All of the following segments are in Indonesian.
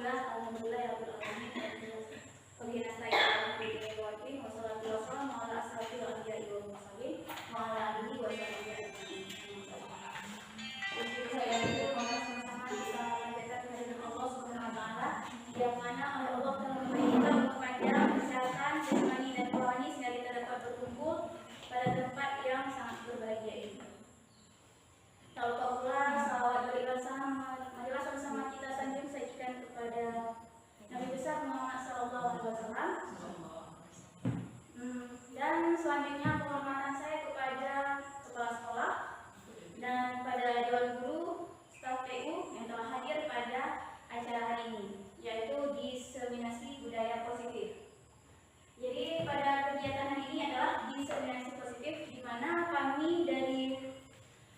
Alhamdulillah ya rabbil alamin. Wabillahi taufiq wal hidayah. Wassalatu wassalamu ala asrofil anbiya'i wal mursalin wa ala alihi wa sahbihi ajma'in. Jadi saya itu sama-sama kita menjaga kehadiran Allah Subhanahu wa taala yang mana oleh Allah telah memberi kita kepada kesehatan jasmani dan rohani sehingga kita dapat berkumpul pada tempat yang sangat berbahagia ini. Taufiqullah, salawat berikan marilah sama-sama kita sanjung sajikan kepada Nabi besar Muhammad sallallahu alaihi wasallam. Dan selanjutnya penghormatan saya kepada kepala sekolah dan pada dewan guru, staf PU yang telah hadir pada acara hari ini, yaitu diseminasi budaya positif. Jadi pada kegiatan hari ini adalah diseminasi positif, di mana kami dari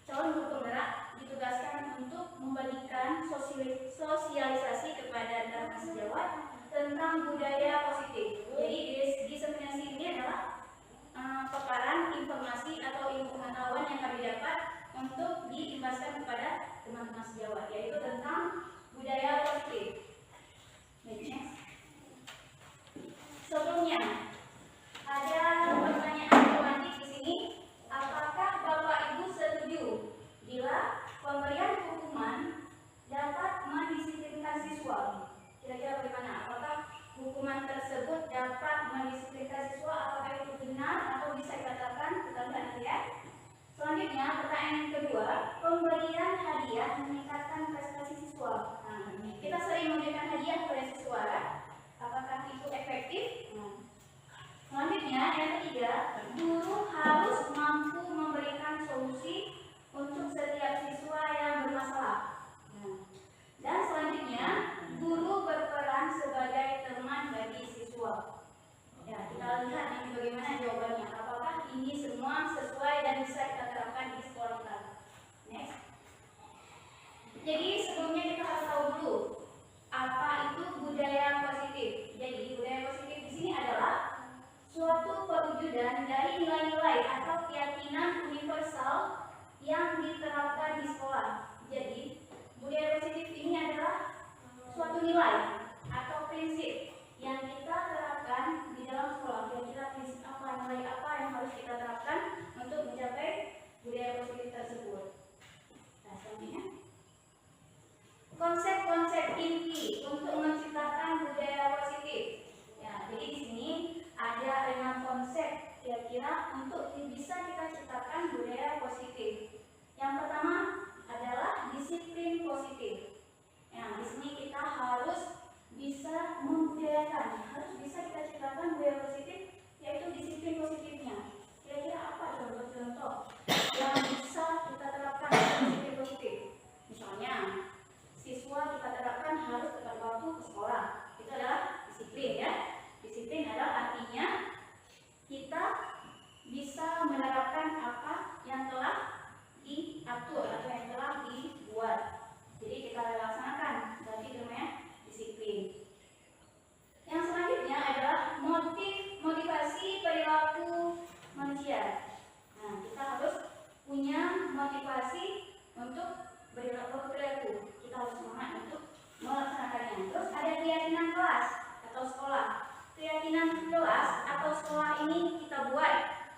calon guru penggerak ditugaskan untuk membagikan sosialisasi kepada anak sejawat tentang budaya positif. Jadi diseminasi ini adalah paparan informasi atau ilmu pengetahuan yang kami dapat untuk diimbaskan kepada teman-teman sejawat, yaitu tentang budaya positif. Sebelumnya ada pertanyaan romantik di sini. Apakah Bapak Ibu setuju bila pemberian hukuman dapat mendisiplinkan siswa? Kira-kira bagaimana? Apakah hukuman tersebut dapat mendisiplinkan siswa? Apakah itu benar atau bisa dikatakan? Kita lihat nanti ya. Selanjutnya pertanyaan yang kedua, pemberian hadiah meningkatkan prestasi siswa. Nah, kita sering memberikan hadiah kepada siswa, apakah itu efektif? Selanjutnya yang ketiga, guru harus mampu memberikan solusi untuk setiap siswa yang bermasalah. Dan selanjutnya, guru berperan sebagai teman bagi siswa. Ya, kita lihat nanti bagaimana jawabannya. Apakah ini semua sesuai dan bisa kita terapkan di sekolah kita? Next. Jadi sebelumnya kita harus tahu dulu apa itu budaya positif. Jadi budaya positif di sini adalah suatu perwujudan dari nilai-nilai atau keyakinan universal yang diterapkan di sekolah. Jadi budaya positif ini adalah suatu nilai atau prinsip yang kita terapkan di dalam sekolah. Kira-kira prinsip apa, nilai apa yang harus kita terapkan untuk mencapai budaya positif tersebut. Nah, selanjutnya konsep-konsep inti untuk menciptakan budaya positif. Ya, jadi di sini ada 6 konsep kira-kira untuk bisa kita ciptakan budaya positif. Yang pertama adalah disiplin positif. Ya, di sini kita harus bisa membudayakan, harus bisa kita ciptakan budaya positif, yaitu disiplin positifnya. Kira-kira apa contoh-contoh yang bisa kita terapkan disiplin positif? Misalnya, siswa kita terapkan harus tepat waktu ke sekolah. Itu adalah disiplin ya. Disiplin adalah artinya kita bisa menerapkan apa yang telah diatur atau yang telah dibuat. Jadi kita laksanakan, berarti namanya disiplin. Yang selanjutnya adalah motivasi perilaku manusia. Nah, kita harus punya motivasi untuk perilaku. Kita harus semangat untuk melaksanakannya. Terus ada keyakinan kelas atau sekolah. Keyakinan kelas atau sekolah ini kita buat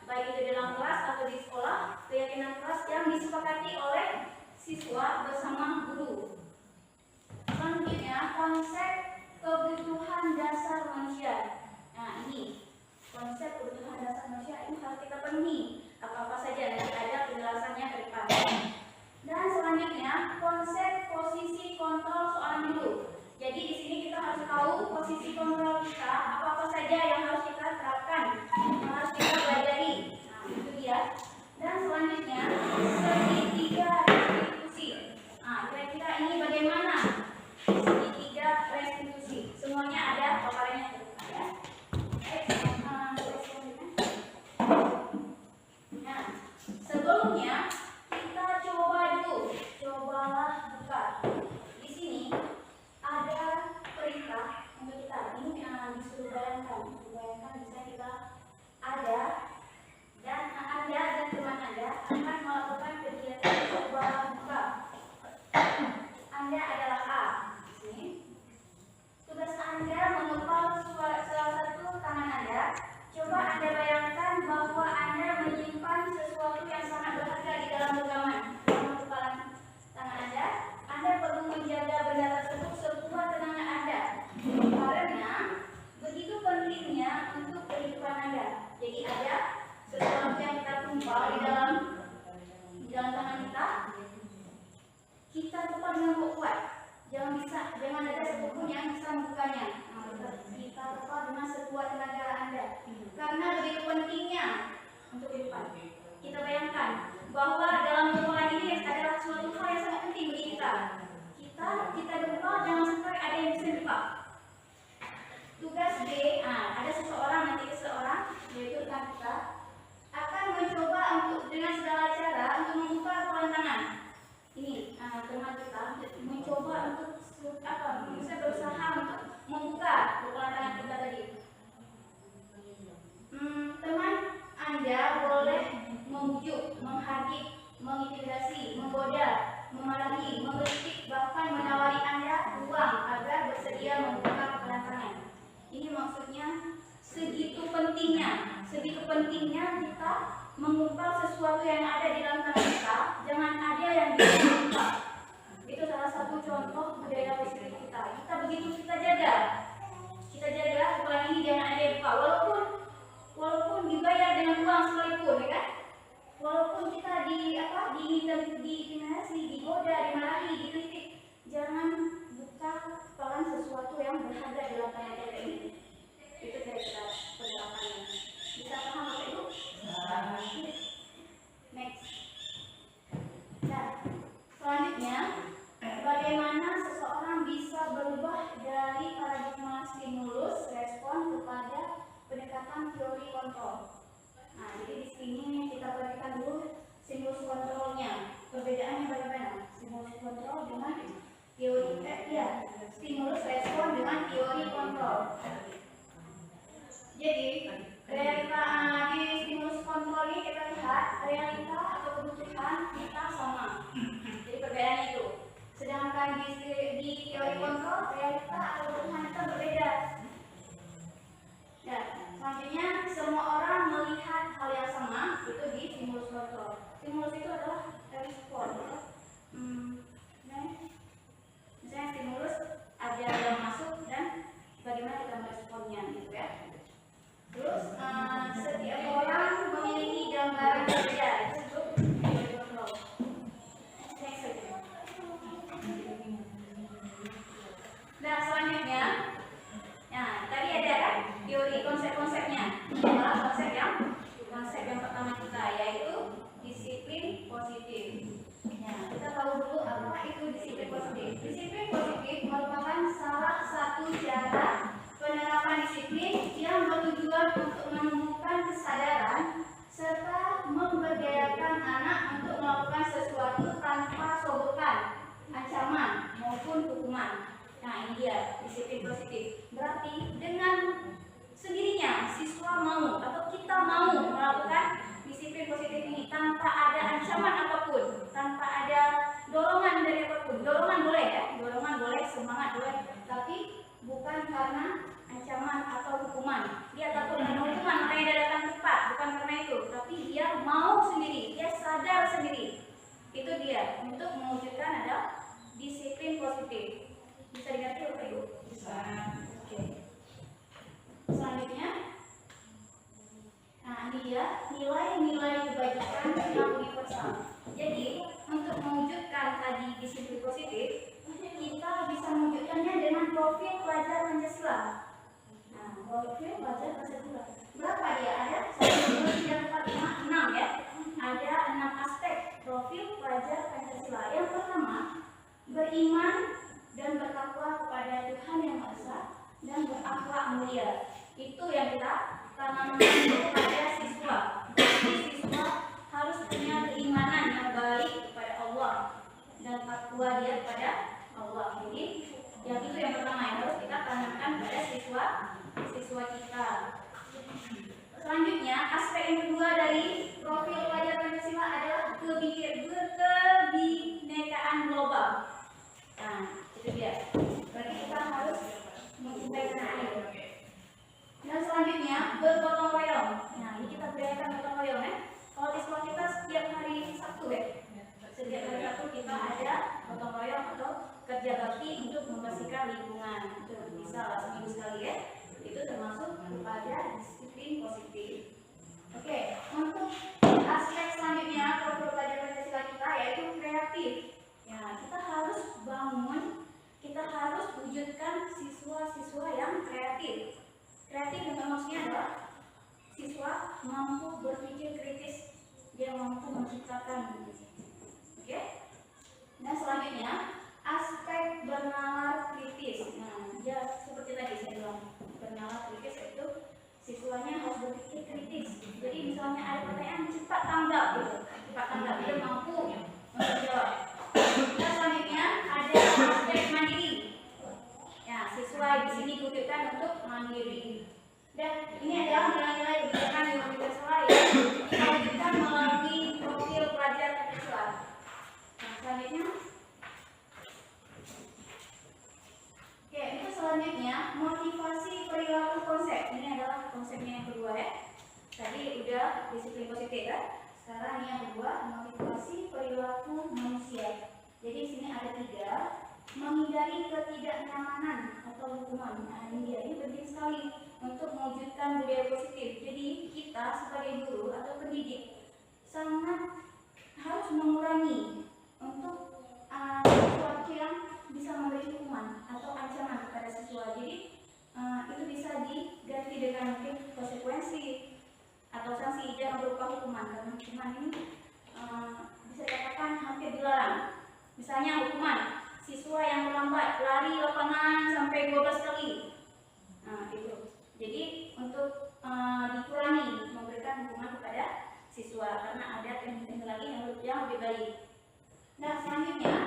baik itu dalam kelas atau di sekolah. Keyakinan kelas yang disepakati oleh siswa bersama guru. Selanjutnya konsep kebutuhan dasar manusia. Nah, ini konsep kebutuhan dasar manusia ini harus kita penuhi. Apa-apa saja nanti ada penjelasannya ke depan. Dan selanjutnya konsep posisi kontrol seorang guru. Jadi di sini kita harus tahu posisi kontrol kita, apa-apa saja yang harus kita terapkan, yang harus kita pelajari. Nah, itu dia. Dan selanjutnya segitiga restitusi. Nah, kira-kira ini bagaimana segitiga restitusi? Semuanya ada paparannya ya. Nah, sebelumnya kita cobalah buka. Di sini ada perintah untuk kita. Ini disuruh bayangkan bisa kita ada dan Anda dan teman Anda akan melakukan kegiatan coba buka. Anda adalah A. Di sini Kita bayangkan bahwa dalam permulaan ini adalah suatu hal yang sangat penting bagi kita. Kita berdoa jangan sampai ada yang bisa lupa. Tugas B, ada nanti seseorang yaitu rekan kita akan mencoba untuk dengan segala cara untuk membuka pelantangan. Ini teman kita mencoba untuk bisa berusaha untuk membuka pelantangan kita tadi. Teman Anda boleh membujuk, menghardik, mengintimidasi, menggoda, memarahi, mengkritik, bahkan menawari Anda uang agar bersedia membuka pelantangan. Ini maksudnya segitu pentingnya kita mengungkap sesuatu yang ada di dalam tangan kita, jangan ada yang bisa mengungkap. Itu salah satu contoh budaya positif kita. Kita jaga pelan ini jangan ada yang buka, walaupun dibayar dengan uang sekalipun, ya kan? Walaupun kita diintimidasi, digoda, dimarahi, dikritik, jangan buka pelan sesuatu yang berharga di dalam tangan kita ini. Itu kira-kira penerapannya. Bisa paham Bapak Ibu? Next. Nah, selanjutnya, bagaimana seseorang bisa berubah dari paradigma stimulus respon kepada pendekatan teori kontrol. Nah, jadi di sini kita perhatikan dulu stimulus kontrolnya. Perbedaannya bagaimana? Stimulus kontrol dengan teori stimulus respon dengan teori kontrol. Jadi realita di stimulus kontrol ini kita lihat realita atau kebutuhan kita sama. Jadi perbedaannya itu. Sedangkan di teori kontrol realita atau kebutuhan kita berbeda. Ya, selanjutnya semua orang melihat hal yang sama itu di stimulus kontrol. Stimulus itu adalah respon. Misalnya stimulus ada yang masuk dan bagaimana kita meresponnya, gitu ya. Terus setiap orang memiliki gambaran berbeda, itu disebut teori kontrol. Next saja. Nah, selanjutnya, tadi ada kan teori konsep-konsepnya. Ini adalah konsep yang pertama kita, yaitu disiplin positif. Kita tahu dulu apa itu disiplin positif. Disiplin positif merupakan salah satu cara penerapan disiplin yang bertujuan untuk menumbuhkan kesadaran serta memberdayakan anak untuk melakukan sesuatu tanpa sogokan, ancaman maupun hukuman. Nah, ini dia disiplin positif. Berarti dengan sendirinya siswa mau atau kita mau melakukan disiplin positif ini tanpa ada ancaman apapun, tanpa ada dorongan dari apapun. Dorongan boleh ya, dorongan boleh, semangat boleh, tapi bukan karena ancaman atau hukuman. Dia takut dengan hukuman makanya dia datang cepat, bukan karena itu, tapi dia mau sendiri, dia sadar sendiri. Itu dia untuk mewujudkan ada disiplin positif. Bisa dimengerti Bapak Ibu? Bisa. Oke. Selanjutnya, ini dia nilai-nilai kebajikan yang universal. Jadi untuk mewujudkan tadi disiplin positif, kita bisa mewujudkannya dengan profil pelajar Pancasila. Profil pelajar Pancasila. Berapa dia? Ada 1, 2, 3, 4, 5, 6 ya. Ada 6 aspek profil pelajar Pancasila. Yang pertama, beriman dan bertakwa kepada Tuhan Yang Maha Esa dan berakhlak mulia. Itu yang kita tanamkan kepada siswa. Jadi siswa harus punya keimanan yang baik kepada Allah dan takwa dia kepada Allah. Jadi yang itu yang pertama yang harus kita tanamkan pada siswa kita. Selanjutnya, aspek yang kedua dari profil pelajar Pancasila adalah kebinekaan global. Itu dia. Berarti kita harus mencintai tanah air. Dan selanjutnya, bergotong royong. Ini kita berdayakan gotong royong ya. Kalau di sekolah kita setiap hari Sabtu ya. Setiap hari Sabtu kita ada gotong royong atau kerja bakti untuk membersihkan lingkungan. Itu bisa seminggu sekali ya. Itu termasuk kepada disiplin positif. Oke, untuk aspek selanjutnya profil pelajar Pancasila kita yaitu kreatif. Kita harus bangun, kita harus wujudkan siswa-siswa yang kreatif. Kreatif dengan maksudnya adalah siswa mampu berpikir kritis mampu menciptakan. Oke? Nah, selanjutnya aspek bernalar kritis. Nah, ya seperti tadi saya bilang, bernalar kritis itu siswanya harus berpikir kritis. Jadi misalnya ada pertanyaan, cepat tanggap gitu. Cepat tanggap, dia mampu menjawab. Nah, selanjutnya ada aspek mandiri. Ya, siswa di sini dibutuhkan untuk mandiri. Dan ini adalah nilai-nilai kebijakan yang universal yang diwujudkan melalui profil pelajar Pancasila. Nah, selanjutnya, oke, itu selanjutnya motivasi perilaku konsep. Ini adalah konsepnya yang kedua ya. Tadi udah disiplin positif ya. Sekarang ini yang kedua, motivasi perilaku manusia. Jadi di sini ada 3, menghindari ketidaknyamanan atau hukuman. Nah, ini penting sekali untuk mewujudkan budaya positif. Jadi kita sebagai guru atau pendidik sangat harus mengurangi untuk sesuatu yang bisa memberi hukuman atau ancaman kepada siswa. Jadi itu bisa diganti dengan mungkin konsekuensi atau sanksi jangan berupa hukuman, karena hukuman ini bisa dikatakan hampir dilarang. Misalnya hukuman siswa yang terlambat lari lapangan sampai 12 kali. Nah, itu. Jadi untuk dikurangi memberikan hukuman kepada siswa karena ada teknik lagi yang lebih baik. Nah, selanjutnya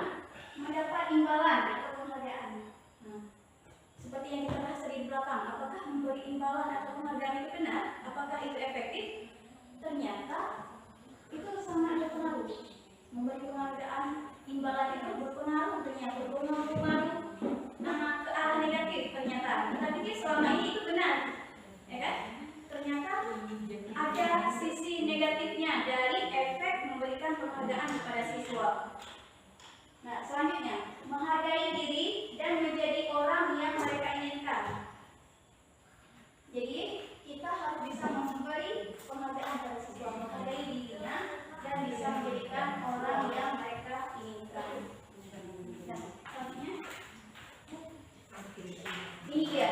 mendapat imbalan atau penghargaan. Nah, seperti yang kita bahas tadi di belakang, apakah memberi imbalan atau penghargaan itu benar? Apakah itu efektif? Ternyata itu sangat berpengaruh. Memberi penghargaan, imbalan itu berpengaruh ternyata, berpengaruh ke arah negatif ternyata. Kita pikir selama ini itu benar, ya kan? Ternyata ada sisi negatifnya dari efek memberikan penghargaan kepada siswa. Nah, selanjutnya menghargai diri dan menjadi orang yang mereka inginkan. Jadi kita harus bisa memberi penghargaan kepada siswa, menghargai dirinya dan bisa menjadikan orang yang mereka inginkan. Nah, selanjutnya ini dia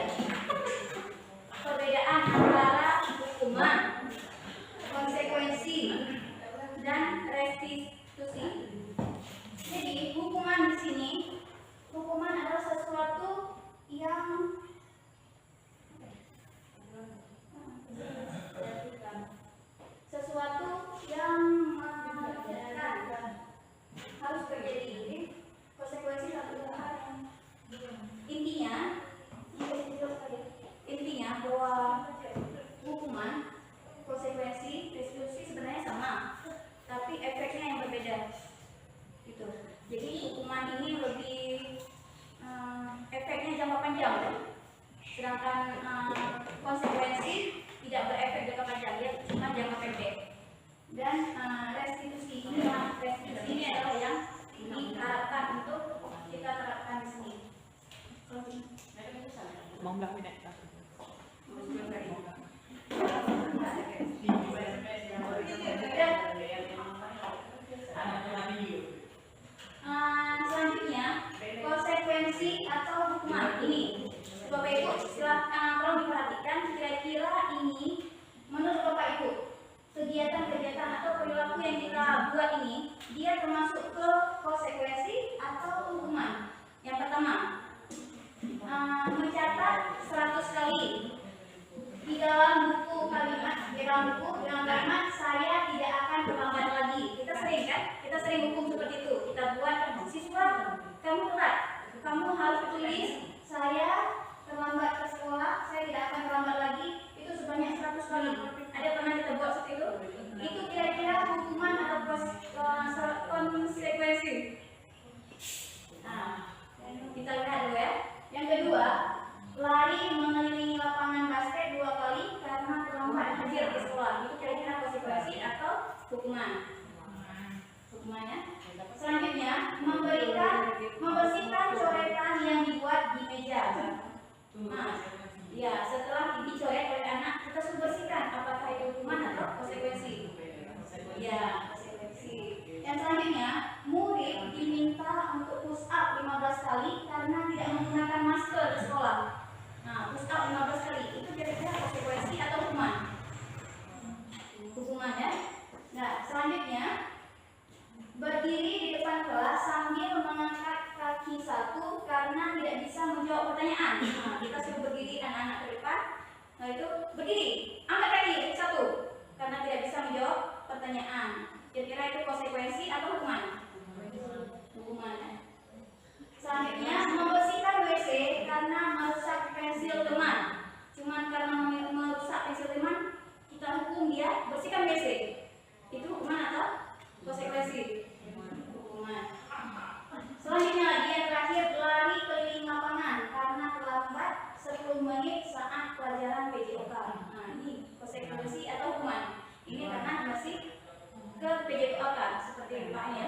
perbedaan antara hukuman, konsekuensi, dan restitusi. Jadi hukuman di sini, hukuman adalah sesuatu yang harus terjadi. Konsekuensi intinya bahwa hukuman, konsekuensi, restitusi sebenarnya sama, tapi efeknya yang berbeda. Gitu. Jadi hukuman ini lebih efeknya jangka panjang, sedangkan konsekuensi tidak berefek jangka panjang, ya cuma jangka pendek. Dan restitusi ini adalah yang diharapkan untuk kita terapkan di sini. Mau bilang tidak? Selanjutnya konsekuensi atau hukuman ini. Bapak Ibu silahkan tolong diperhatikan kira-kira ini menurut Bapak Ibu kegiatan-kegiatan atau perilaku yang kita buat ini dia termasuk ke konsekuensi atau hukuman. Yang pertama, mencatat 100 kali di dalam buku kalimat, dalam kalimat saya tidak akan terlambat lagi. Kita sering kan? Kita sering hukum seperti itu. Kita buat siswa, kamu telat, kamu harus tulis saya terlambat ke sekolah, saya tidak akan terlambat lagi. Itu sebanyak 100 kali. Ada pernah kita buat seperti itu? Itu kira-kira hukuman atau konsekuensi. Nah, kita lihat dulu ya. Yang kedua, lari mengelilingi lapangan basket 2 kali karena terlambat hadir di sekolah. Itu kira-kira konsekuensi atau hukuman? Hukumannya. Selanjutnya, membersihkan coretan yang dibuat di meja. Nah, ya setelah dicoret oleh anak, kita suruh bersihkan. Apakah itu hukuman atau konsekuensi? Ya, konsekuensi. Yang selanjutnya, murid diminta untuk push up 15 kali karena tidak menggunakan masker di sekolah. Nah, push up 15 kali itu kira-kira konsekuensi atau hukuman? Hukuman ya. Nah, selanjutnya Nah itu berdiri, angkat kaki satu, karena tidak bisa menjawab pertanyaan. Kira-kira itu konsekuensi atau hukuman? Hukuman. Selanjutnya membersihkan WC karena merusak pensil teman. Cuman karena merusak pensil teman, kita hukum dia bersihkan WC. Itu hukuman atau konsekuensi? Hukuman. Selanjutnya lagi yang terakhir, lari keliling lapangan karena terlambat 10 menit saat pelajaran PJOK. Nah ini konsekuensi atau hukuman? Ini karena masih ke PJOK seperti Pak ya.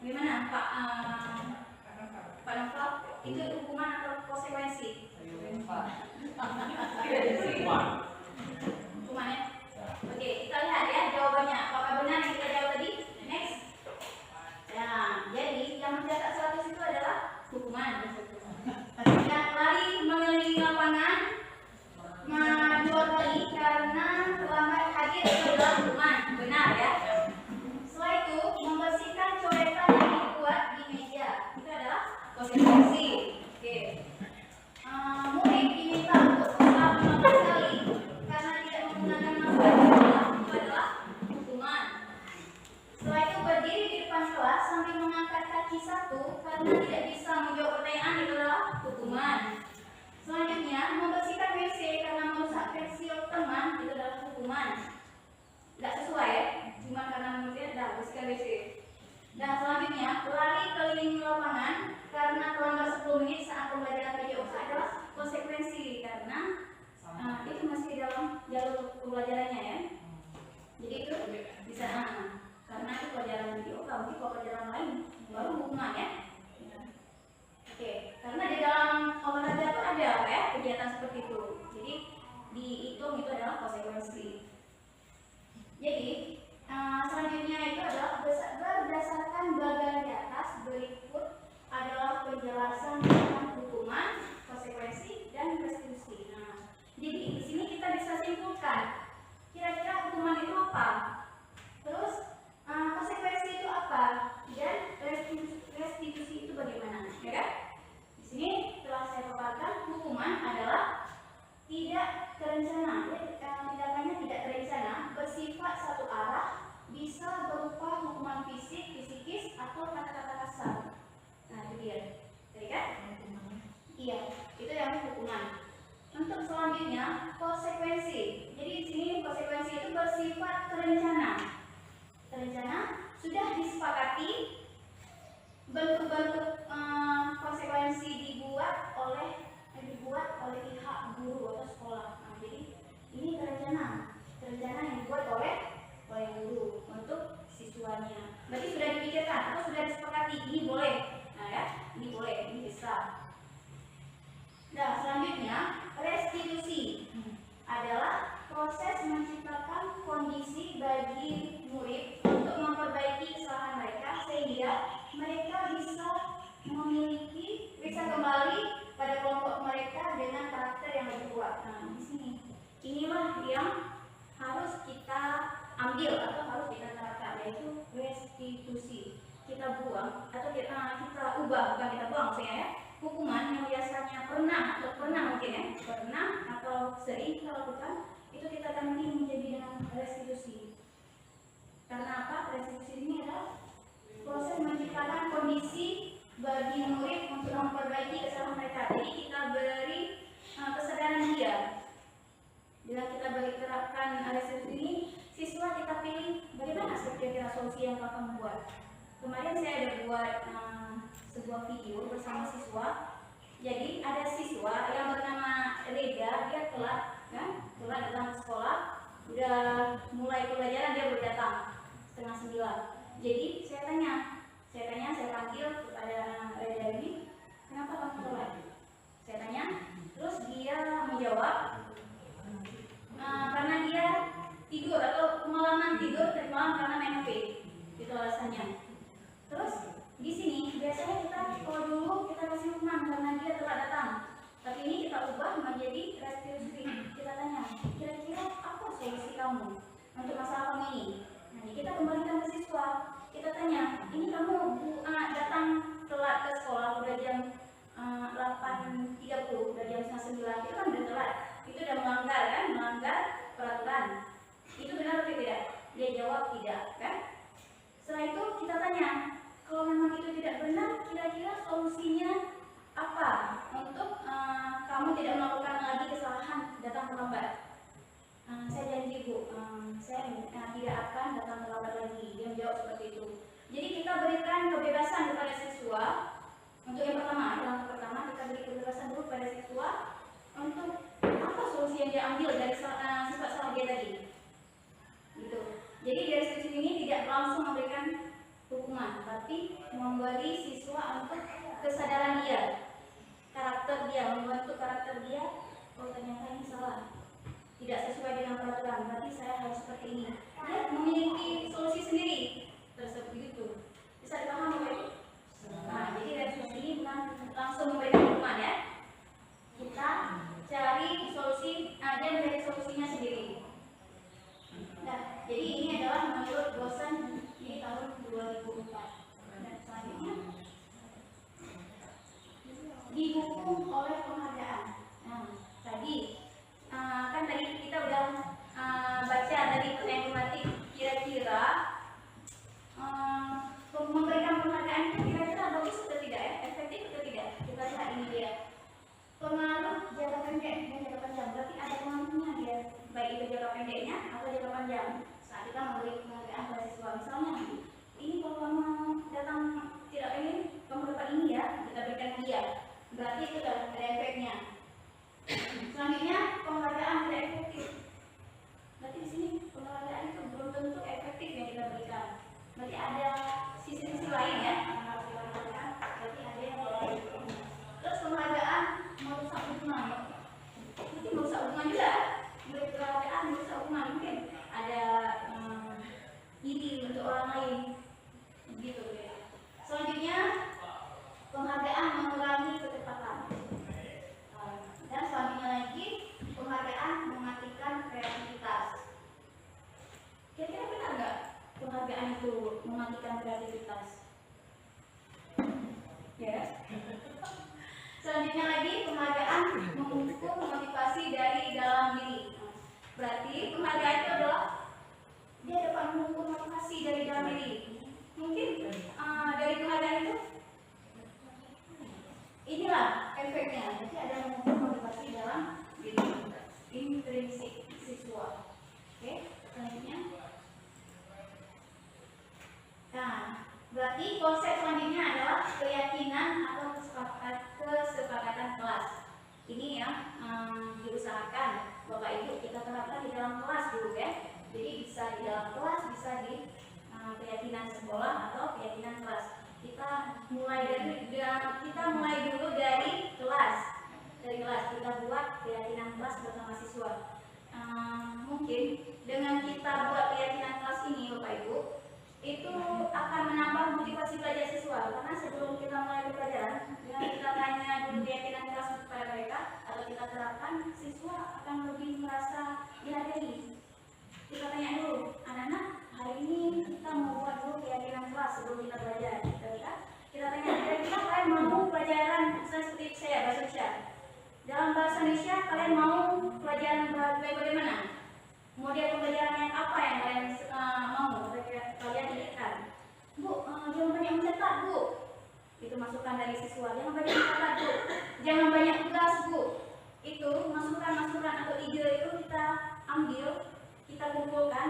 Gimana Pak Novel? Itu hukuman atau konsekuensi? Hukuman ya. Oke, kita lihat ya jawabannya. Apakah benar yang kita jawab tadi? Next. Nah, jadi yang mencetak 100 itu adalah hukuman. Yang lari mengelilingi lapangan menjual karena terlambat hadir itu adalah hukuman. Benar ya. Setelah itu membersihkan coretan yang dibuat di meja itu adalah konsekuensi. Oke. Murid diminta untuk ulang 15 kali karena tidak menggunakan masker itu adalah hukuman. Setelah itu berdiri di depan kelas sambil mengangkat kaki satu karena tidak bisa menjawab pertanyaan itu adalah hukuman. Selanjutnya membersihkan WC karena merusak pensil teman itu adalah hukuman. Tidak sesuai ya, cuma karena menurutnya dah bersihkan WC. Dan selanjutnya lari keliling lapangan karena terlambat 10 menit saat pembelajaran PJOK adalah konsekuensi karena itu masih dalam jalur pembelajarannya ya. Jadi itu bisa karena itu pelajaran PJOK, mungkin kalau pelajaran lain baru hukuman ya. Oke, karena di dalam olahraga itu ada ya kegiatan seperti itu. Jadi dihitung itu adalah konsekuensi. Jadi selanjutnya itu adalah berdasarkan bagian di atas berikut adalah penjelasan tentang hukuman, konsekuensi, dan restitusi. Nah, jadi di sini kita bisa simpulkan kira-kira hukuman itu apa, terus konsekuensi itu apa, dan restitusi itu bagaimana, ya kan? Di sini telah saya paparkan hukuman adalah tidak terencana, tindakannya tidak terencana, bersifat satu arah, bisa berupa hukuman fisik, psikis, atau kata-kata kasar. Nah itu dia, tadi kan? Iya, itu yang hukuman. Untuk selanjutnya konsekuensi. Jadi di sini konsekuensi itu bersifat terencana. Terencana sudah disepakati bentuk-bentuk konsekuensi dibuat oleh pihak guru atau sekolah. Nah, jadi ini terencana yang dibuat oleh guru untuk siswanya. Berarti sudah dipikirkan atau sudah disepakati ini boleh. Nah ya, ini boleh, ini bisa. Nah selanjutnya restitusi adalah proses menciptakan kondisi bagi murid untuk memperbaiki kesalahan mereka sehingga mereka bisa kembali pada kelompok mereka dengan karakter yang lebih kuat. Nah di sini inilah yang harus kita ambil atau harus kita terapkan, yaitu restitusi. Kita buang atau kita ubah, bukan kita buang maksudnya ya, hukuman yang biasanya pernah mungkin ya, pernah atau sering kita lakukan, itu kita ganti menjadi dengan restitusi. Karena apa? Restitusi ini adalah proses menciptakan kondisi bagi murid untuk memperbaiki kesalahan mereka. Jadi kita beri kesadaran dia. Bila kita terapkan restitusi ini, siswa kita pilih bagaimana kira-kira solusi yang akan membuat. Kemarin saya ada buat sebuah video bersama siswa. Jadi ada siswa yang bernama Reda, dia telat datang ke sekolah. Udah mulai pelajaran dia baru datang 8:30. Jadi saya panggil kepada Reda ini, kenapa kamu telat? Saya tanya, terus dia menjawab, karena dia tidur atau kemalaman tidur tadi malam karena main HP. Itu alasannya. Terus di sini biasanya kita kalau dulu kita kasih hukuman karena dia telat datang. Tapi ini kita ubah menjadi restitusi. Kita tanya, kira-kira apa solusi kamu untuk masalah kamu ini? Nah, kita kembalikan ke siswa. Kita tanya, ini kamu datang telat ke sekolah udah jam 8:30, udah jam 9:30, itu kan udah telat. Itu udah melanggar melakukan lagi kesalahan datang terlambat. Saya janji Bu, saya tidak akan datang terlambat lagi. Dia menjawab seperti itu. Jadi kita berikan kebebasan kepada siswa. Untuk yang pertama, langkah pertama kita beri kebebasan dulu kepada siswa untuk apa solusi yang dia ambil dari sifat salah dia tadi. Gitu. Jadi dari sisi ini tidak langsung memberikan hukuman, tapi memberi siswa untuk kesadaran dia, karakter dia, membentuk karakter dia. Oh ternyata ini salah, tidak sesuai dengan peraturan, berarti saya harus seperti ini. Dia memiliki solusi sendiri tersebut gitu. Bisa dipahami Bapak Ibu? Nah, jadi dari sisi ini bukan langsung memberikan hukuman ya. Kita cari solusi, dia mencari solusinya sendiri. Nah, jadi ini adalah menurut dosen ini tahun 2004. Dan selanjutnya dihukum oleh penghargaan. Nah, tadi kan tadi kita udah baca dari pertanyaan tematik, kira-kira memberikan penghargaan itu kira-kira bagus atau tidak ya, efektif atau tidak? Kita lihat ini dia. Pengaruh jangka pendek dan jangka panjang, berarti ada pengaruhnya dia, baik itu jangka pendeknya atau jangka panjang. Saat kita memberi penghargaan pada siswa, misalnya ini kalau kamu datang tidak ini, kamu dapat ini ya, kita berikan hadiah, berarti itu sudah ada efeknya. Selanjutnya penghargaan tidak efektif, berarti di sini penghargaan itu belum tentu efektif yang kita berikan. Berarti ada sisi-sisi lain ya yang harus kita lakukan. Berarti ada yang lain. Terus penghargaan merusak hubungan. Mungkin merusak hubungan juga. Menurut penghargaan merusak hubungan, mungkin ada iri untuk orang lain. Begitu ya. Selanjutnya penghargaan mengurangi kecepatan. Dan selanjutnya lagi penghargaan mematikan kreativitas. Kira-kira benar nggak penghargaan itu mematikan kreativitas? Ya. Selanjutnya lagi penghargaan memupuk motivasi dari dalam diri. Berarti penghargaan itu adalah dia dapat memupuk motivasi dari dalam diri. Mungkin dari penghargaan itu inilah efeknya. Jadi ada memupuk motivasi dalam diri. Intrinsik siswa. Oke, selanjutnya. Nah, berarti konsep selanjutnya adalah keyakinan atau kesepakatan kelas. Ini yang diusahakan Bapak Ibu kita terapkan di dalam kelas dulu ya. Jadi bisa di dalam kelas, bisa di keyakinan sekolah atau keyakinan kelas. Kita mulai dulu dari kelas. Dari kelas kita buat keyakinan kelas bersama siswa. Mungkin dengan kita buat keyakinan kelas ini Bapak Ibu, itu akan menambah motivasi belajar siswa, karena sebelum kita mulai pelajaran, dengan kita tanya dulu keyakinan kelas kepada mereka atau kita terapkan, siswa akan lebih merasa dihargai. Kita tanya dulu, anak-anak hari ini kita mau buat dulu keyakinan kelas sebelum kita belajar. Kita tanya, kira-kira kalian mau pelajaran seperti saya bahasa Indonesia? Dalam bahasa Indonesia kalian mau pelajaran bagaimana? Model pembelajaran yang apa yang kalian mau kalian inginkan? Bu, jangan banyak mencatat Bu. Itu masukan dari siswa. Jangan banyak mencatat Bu. Jangan banyak tugas Bu. Itu masukan-masukan atau ide itu kita ambil, kita kumpulkan.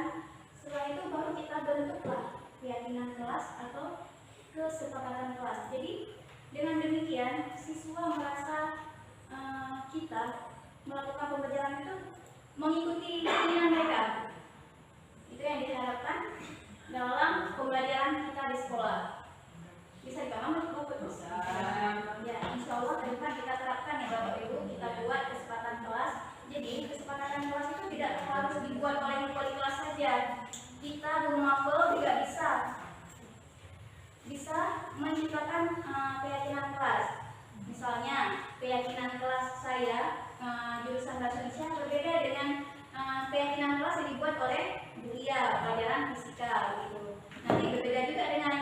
Setelah itu baru kita bentuklah keyakinan kelas atau kesepakatan kelas. Jadi dengan demikian siswa merasa kita melakukan pembelajaran itu mengikuti keinginan mereka. Itu yang diharapkan dalam pembelajaran kita di sekolah. Bisa dipahami Bapak Ibu? Ya, insya Allah ke depan kita terapkan ya Bapak Ibu. Kita buat kesepakatan kelas. Jadi kesepakatan kelas itu tidak harus dibuat oleh wali kelas saja. Kita guru mapel juga bisa menciptakan keyakinan kelas. Misalnya keyakinan kelas saya jurusan bahasa Indonesia berbeda dengan keyakinan kelas yang dibuat oleh Bulia pelajaran fisika gitu. Nanti berbeda juga dengan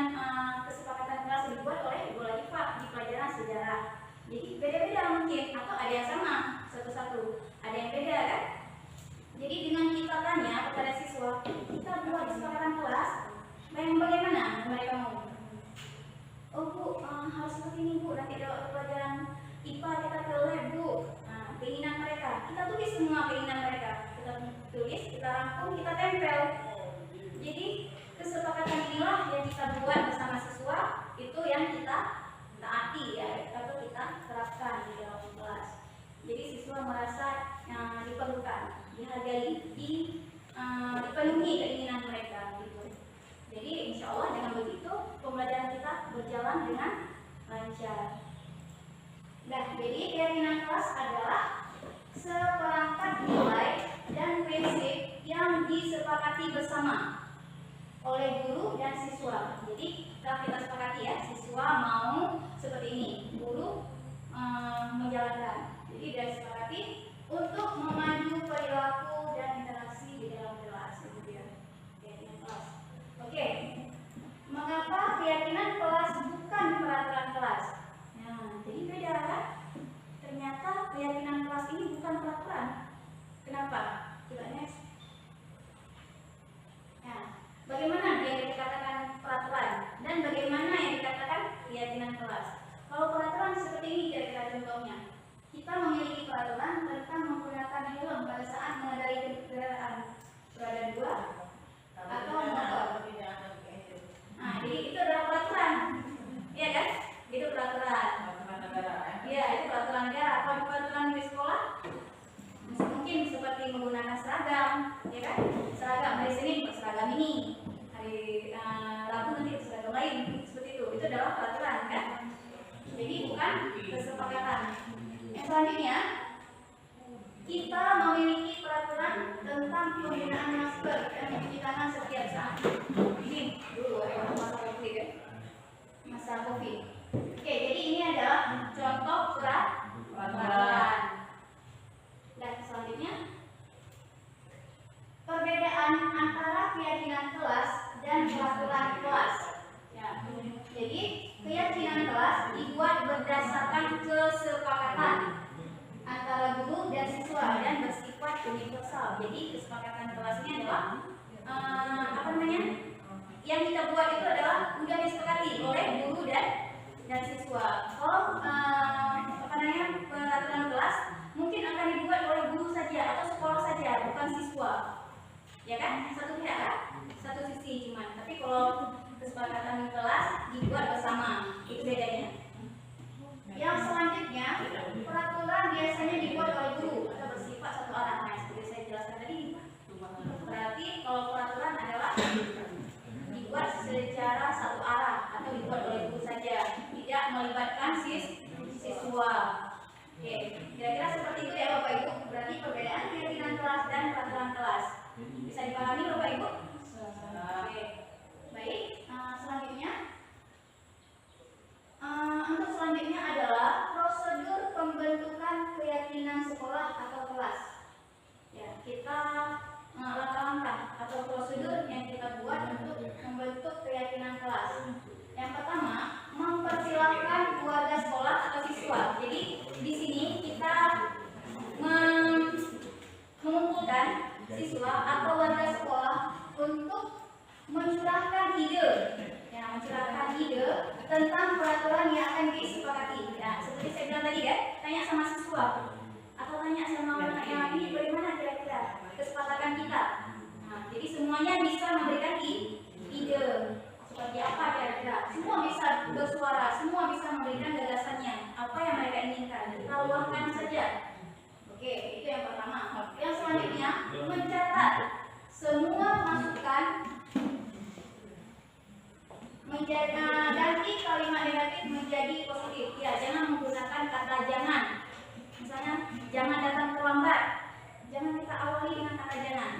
kesepakatan kelas yang dibuat oleh Ibu Latifah di pelajaran sejarah. Jadi beda-beda mungkin atau ada yang sama satu-satu, ada yang beda kan? Jadi dengan kita tanya kepada siswa, kita buat kesepakatan kelas, yang bagaimana mereka mau? Oh Bu, harus seperti ini Bu, nanti dalam pelajaran IPA kita ke lab Bu. Keinginan semua keinginan mereka. Kita tulis, kita rangkum, kita tempel. Jadi kesepakatan inilah yang kita buat bersama siswa, itu yang kita taati ya, atau kita terapkan di dalam kelas. Jadi siswa merasa diperlukan, dihargai, dipenuhi keinginan mereka gitu. Jadi insya Allah dengan begitu pembelajaran kita berjalan dengan lancar. Nah, jadi keyakinan kelas adalah seperangkat nilai dan prinsip yang disepakati bersama oleh guru dan siswa. Jadi kita sepakati ya, siswa mau seperti ini, guru menjalankan. Jadi sudah disepakati untuk memandu perilaku dan interaksi di dalam kelas. Kemudian keyakinan kelas. Oke, mengapa keyakinan kelas bukan peraturan kelas? Nah, jadi beda kan? Ternyata keyakinan kelas ini bukan peraturan. Kenapa? Coba next. Nah, bagaimana yang dikatakan peraturan dan bagaimana yang dikatakan keyakinan kelas? Kalau peraturan seperti ini kira-kira contohnya. Kita memiliki peraturan tentang menggunakan helm pada saat mengendarai kendaraan roda 2 atau motor. Nah, jadi itu adalah peraturan, iya kan? Itu peraturan. Iya, itu peraturan negara. Kalau peraturan di sekolah, mungkin seperti menggunakan seragam, ya kan? Seragam hari Senin seragam ini, hari Rabu nanti seragam lain, seperti itu. Itu adalah peraturan, kan? Jadi bukan kesepakatan. Yang selanjutnya, kita memiliki peraturan tentang penggunaan masker dan mencuci tangan setiap saat. Ini dulu masa COVID ya, masa COVID. Oke, jadi ini adalah contoh peraturan. Dan selanjutnya, perbedaan antara keyakinan kelas dan peraturan kelas. Ya, jadi keyakinan kelas dibuat berdasarkan kesepakatan antara guru dan siswa dan bersifat universal. Jadi kesepakatan kelasnya adalah yang kita buat itu adalah sudah disepakati oleh guru dan siswa. Kalau peraturan kelas mungkin akan dibuat oleh guru saja atau sekolah saja, bukan siswa. Ya kan? Satu pihak kan? Satu sisi cuman. Tapi kalau kesepakatan kelas dibuat bersama, itu bedanya. Yang selanjutnya, peraturan biasanya dibuat oleh guru atau bersifat satu arah. Nah, seperti saya jelaskan tadi, berarti kalau peraturan adalah dibuat secara satu arah atau dibuat oleh guru saja, tidak melibatkan siswa. Oke, kira-kira seperti itu ya Bapak Ibu. Berarti perbedaan keyakinan kelas dan peraturan kelas. Bisa dipahami Bapak Ibu? Oke, baik. Selanjutnya. Untuk selanjutnya adalah prosedur pembentukan keyakinan sekolah atau kelas. Ya, kita langkah-langkah atau prosedur yang kita buat untuk membentuk keyakinan kelas. Yang pertama, mempersilahkan keluarga sekolah atau siswa. Jadi di sini kita mengumpulkan siswa atau warga sekolah untuk mencurahkan ide. Ya, mencurahkan ide tentang peraturan yang akan disepakati. Ya, seperti saya bilang tadi ya, tanya sama siswa atau tanya sama anak yang ini bagaimana kira-kira kesepakatan kita. Nah, jadi semuanya bisa memberikan ide seperti apa kira-kira. Semua bisa bersuara, semua bisa memberikan gagasannya, apa yang mereka inginkan. Kita luahkan saja. Oke, itu yang pertama. Yang selanjutnya, mencatat semua masukan, ganti kalimat negatif menjadi positif. Ya, jangan menggunakan kata jangan. Misalnya, jangan datang terlambat. Jangan kita awali dengan kata jangan.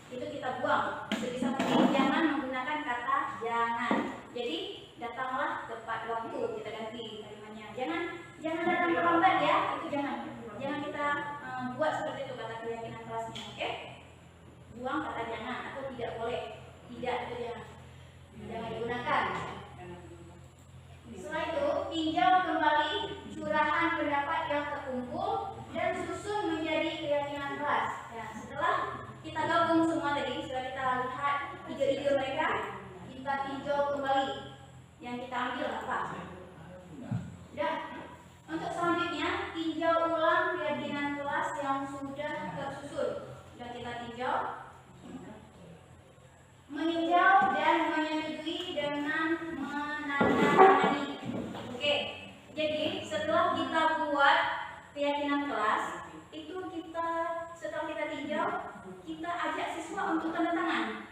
Itu kita buang. Sebisa mungkin jangan menggunakan kata jangan. Jadi, datanglah tepat waktu. Kita ganti kalimatnya. Jangan datang terlambat ya. Itu jangan. Jangan kita buat seperti itu kata keyakinan kelasnya. Oke? Buang kata jangan atau tidak boleh. Tidak, itu jangan digunakan. Setelah itu, tinjau kembali curahan pendapat yang terkumpul dan susun menjadi keyakinan kelas. Ya, setelah kita gabung semua tadi, setelah kita lihat ide-ide mereka, kita tinjau kembali yang kita ambil apa. Dan untuk selanjutnya, tinjau ulang keyakinan kelas yang sudah meninjau dan menyetujui dengan menandatangani. Oke, jadi setelah kita buat keyakinan kelas, itu setelah kita tinjau, kita ajak siswa untuk tanda tangan.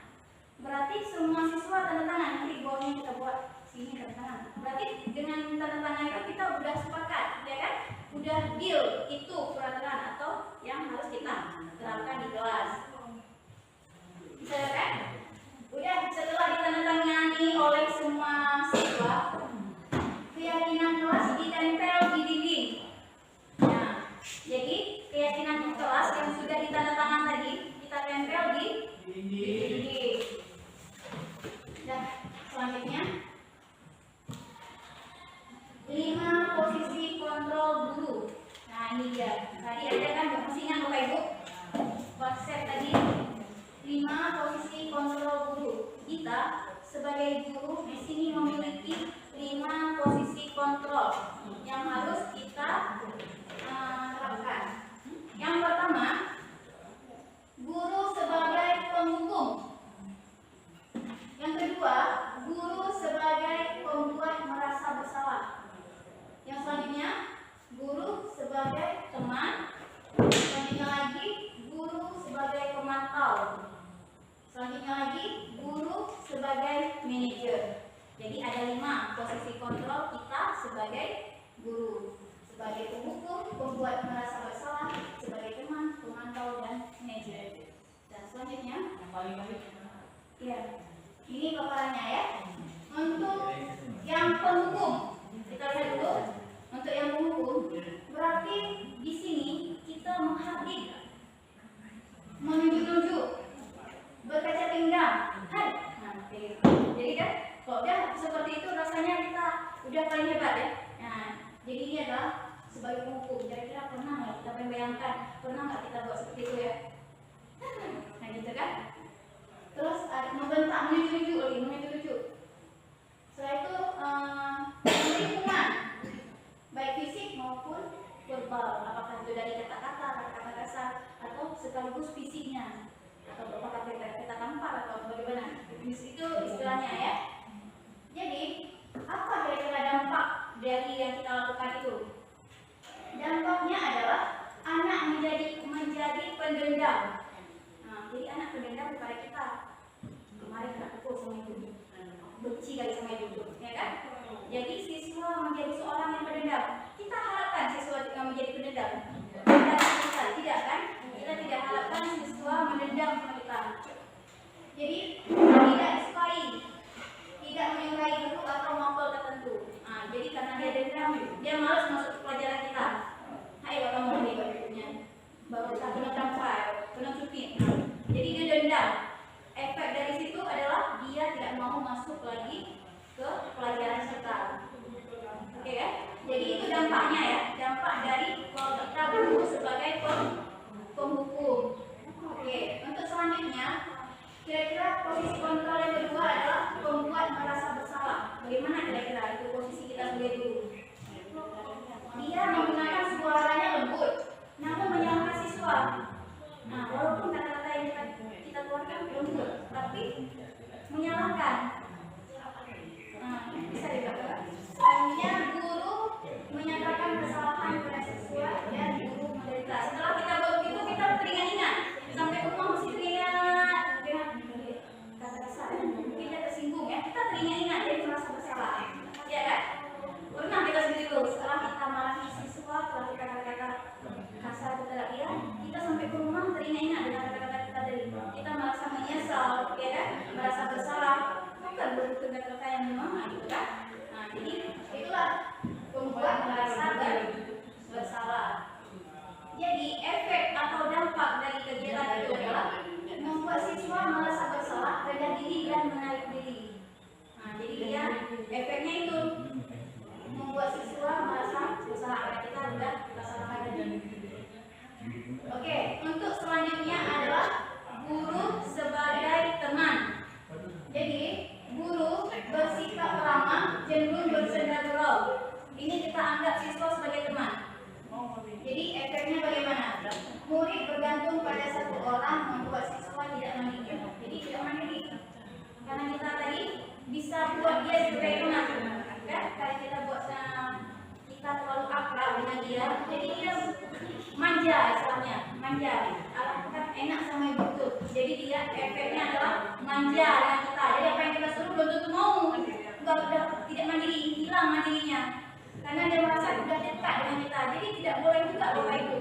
Berarti semua siswa tanda tangan. Nanti bawahnya kita buat sini tanda tangan. Berarti dengan tanda tangan itu kita udah sepakat, ya kan? Udah deal itu peraturan atau yang harus kita terapkan di kelas. Bisa kan? Udah setelah ditandatangani oleh semua siswa, keyakinan kelas ditempel di dinding. Nah, jadi keyakinan kelas yang sudah ditandatangan tadi kita tempel di dinding. Dan selanjutnya 5 posisi kontrol guru. Nah ini dia. Tadi ada kan masih ingat Bapak Ibu? Konsep tadi 5 posisi kontrol guru. Kita sebagai guru di sini memiliki 5 posisi kontrol yang harus kita terapkan. Yang pertama, guru sebagai penghukum. Yang kedua, guru sebagai pembuat merasa bersalah. Yang selanjutnya, guru sebagai teman. Selanjutnya lagi, guru sebagai pemantau. Selanjutnya lagi, guru sebagai manajer. Jadi ada 5 posisi kontrol kita sebagai guru. Sebagai penghukum, pembuat merasa bersalah, sebagai teman, pemantau, dan manajer. Dan selanjutnya, ya, ini paparannya ya. Untuk yang penghukum, kita lihat dulu. Untuk yang penghukum, berarti di sini kita menghadir, menunjuk-nunjuk, berkaca pinggang. Hai. Nah, jadi kan, kalau udah seperti itu rasanya kita udah paling hebat ya. Nah, jadi ini adalah sebagai penghukum. Kira-kira pernah nggak kita bayangkan? Pernah nggak kita buat seperti itu ya? Nah, gitu kan? Terus membentak, menunjuk-nunjuk. Setelah itu memberi hukuman, baik fisik maupun verbal. Apakah itu dari kata-kata, kata-kata kasar, atau sekaligus fisiknya, atau apakah kita tampar atau bagaimana? Itu istilahnya ya. Jadi apa kira-kira dampak dari yang kita lakukan itu? Dampaknya adalah anak menjadi pendendam. Nah, jadi anak pendendam kepada kita. Kemarin kena pukul sama ibu, benci kali sama ibu, ya kan? Jadi siswa menjadi seorang yang pendendam. Kita harapkan siswa yang menjadi pendendam. Tidak kan? Kita tidak harapkan siswa mendendam sama kita. Jadi tidak disukai, tidak menyukai guru atau mapel tertentu. Nah, jadi karena dia dendam, dia malas masuk ke pelajaran kita. Hai, kamu mau bukunya, baru kita kena tampar, kena cuti. Jadi dia dendam. Efek dari situ adalah dia tidak mau masuk lagi ke pelajaran kita. Oke ya? Jadi itu dampaknya ya, dampak dari kalau kita guru sebagai penghukum. Oke, untuk selanjutnya, kira-kira posisi kontrol yang kedua adalah pembuat merasa bersalah. Bagaimana kira-kira itu posisi kita sebagai guru? Dia menggunakan suaranya lembut, namun menyalahkan siswa. Nah, walaupun kata-kata yang kita keluarkan lembut, tapi menyalahkan. Nah, bisa dibaca. Selanjutnya, guru menyatakan kesalahan pada siswa dan guru menderita. Setelah kita buat begitu, kita teringat-ingat sampai rumah masih teringat dengan kata kasar. Mungkin kita tersinggung ya, kita teringat-ingat jadi merasa bersalah. Ya kan? Pernah kita begitu. Setelah kita marahi siswa, setelah kita kata-kata kasar kepada dia, kita sampai ke rumah teringat-ingat dengan kata-kata kita tadi. Kita merasa menyesal, ya kan? Merasa bersalah. Bukan betul kata-kata yang memang gitu kan? Nah, jadi itulah membuat merasa bersalah. Jadi efek atau dampak dari kegiatan itu adalah membuat siswa merasa bersalah, rendah diri dan menarik diri. Nah, jadi dia efeknya itu membuat siswa merasa bersalah karena kita sudah laksanakan tadi. Oke, untuk selanjutnya adalah guru sebagai teman. Jadi guru bersikap ramah, cenderung bersenda gurau. Ini kita anggap siswa sebagai teman. Jadi efeknya bagaimana? Murid bergantung pada satu orang membuat siswa tidak mandiri. Jadi tidak mandiri. Karena kita tadi bisa buat dia sebagai teman, kan? Kalau kita buat kita terlalu akrab dengan dia, jadi dia manja, istilahnya manja. Alat kan enak sama ibu tuh, jadi dia efeknya adalah manja dengan kita. Jadi apa yang kita suruh belum tentu mau, udah tidak mandiri, hilang mandirinya. Karena dia merasa sudah dekat dengan kita, jadi tidak boleh juga Bapak Ibu,